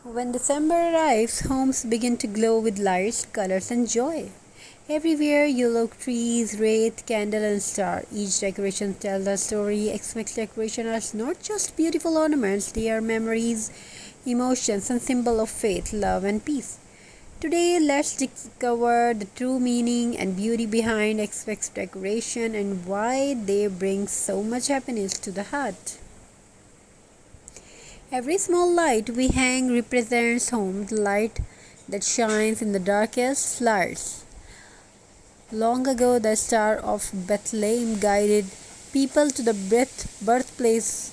When December arrives, homes begin to glow with lights, colors, and joy. Everywhere you look, trees, wreath, candle, and star. Each decoration tells a story. Xmas decorations are not just beautiful ornaments; they are memories, emotions, and symbol of faith, love, and peace. Today, let's discover the true meaning and beauty behind Xmas decoration and why they bring so much happiness to the heart. Every small light we hang represents home, the light that shines in the darkest flowers. Long ago, the star of Bethlehem guided people to the birthplace.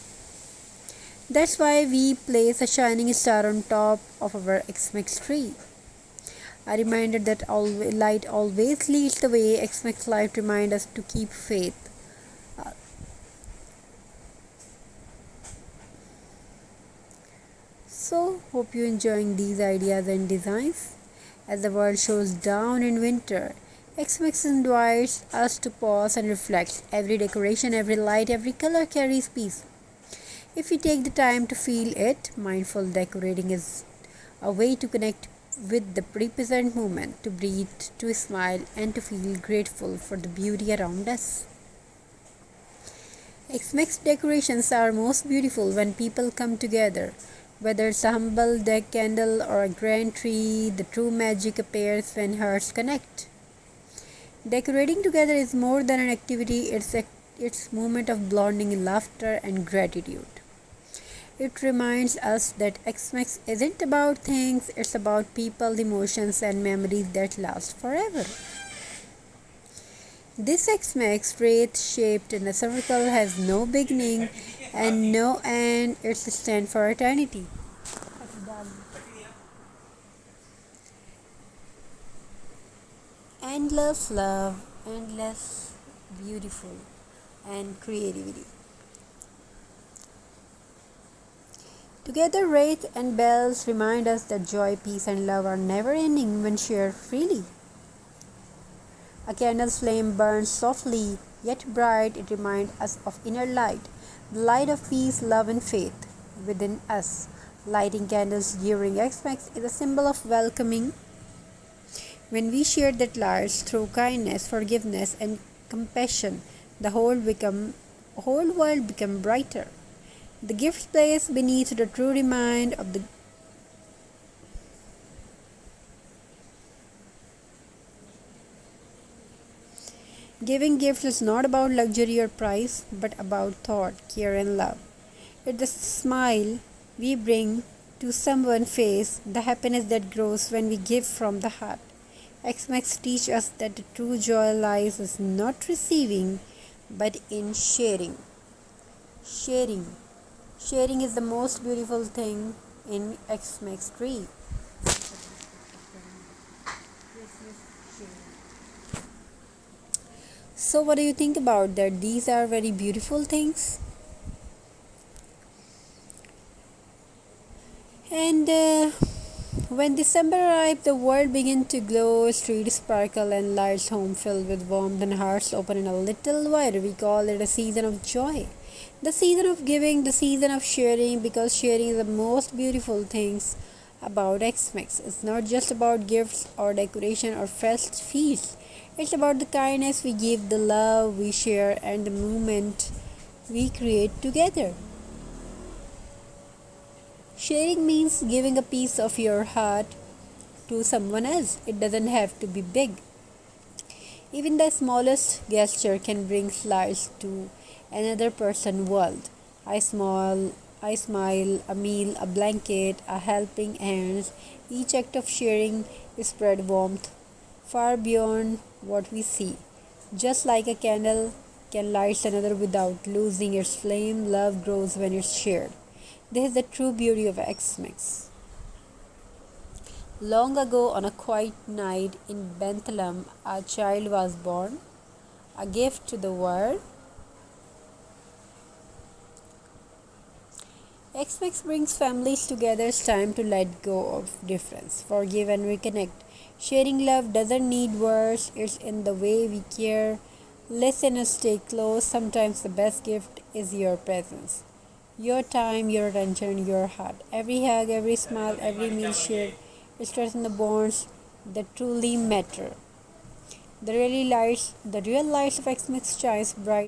That's why we place a shining star on top of our Xmas tree. A reminder that light always leads the way. Xmas light reminds us to keep faith. So, hope you enjoying these ideas and designs. As the world shows down in winter, Xmas invites us to pause and reflect. Every decoration, every light, every color carries peace. If we take the time to feel it, mindful decorating is a way to connect with the present moment, to breathe, to smile, and to feel grateful for the beauty around us. Xmas decorations are most beautiful when people come together. Whether it's a humble deck candle or a grand tree, the true magic appears when hearts connect. Decorating together is more than an activity, it's a moment of bonding, laughter, and gratitude. It reminds us that Xmas isn't about things, it's about people, emotions, and memories that last forever. This Xmas, wreath shaped in a circle, has no beginning and no end. It stands for eternity. Endless love, endless beautiful, and creativity. Together, wreath and bells remind us that joy, peace, and love are never ending when shared freely. A candle's flame burns softly, yet bright. It reminds us of inner light, the light of peace, love, and faith within us. Lighting candles during Xmas is a symbol of welcoming. When we share that light through kindness, forgiveness, and compassion, the whole world become brighter. The gift placed beneath the true remind of the giving gifts is not about luxury or price, but about thought, care, and love. It's the smile we bring to someone's face, the happiness that grows when we give from the heart. Xmas teach us that the true joy lies in not receiving, but in sharing. Sharing. Sharing is the most beautiful thing in Xmas tree. So, what do you think about that? These are very beautiful things. And when December arrived, the world began to glow, streets sparkle, and lights home filled with warmth and hearts open in a little wider. We call it a season of joy. The season of giving, the season of sharing, because sharing is the most beautiful things about Xmas. It's not just about gifts or decoration or feasts. It's about the kindness we give, the love we share, and the moment we create together. Sharing means giving a piece of your heart to someone else. It doesn't have to be big. Even the smallest gesture can bring light to another person's world. I smile, a meal, a blanket, a helping hand. Each act of sharing spread warmth far beyond what we see. Just like a candle can light another without losing its flame, love grows when it's shared. This is the true beauty of Xmas. Long ago, on a quiet night in Bethlehem, a child was born, a gift to the world. Xmas brings families together. It's time to let go of difference, forgive, and reconnect. Sharing love doesn't need words, it's in the way we care. Listen and stay close. Sometimes the best gift is your presence. Your time, your attention, your heart. Every hug, every smile, every meal shared, it strengthens the bonds that truly matter. The real lights of Xmas shines bright.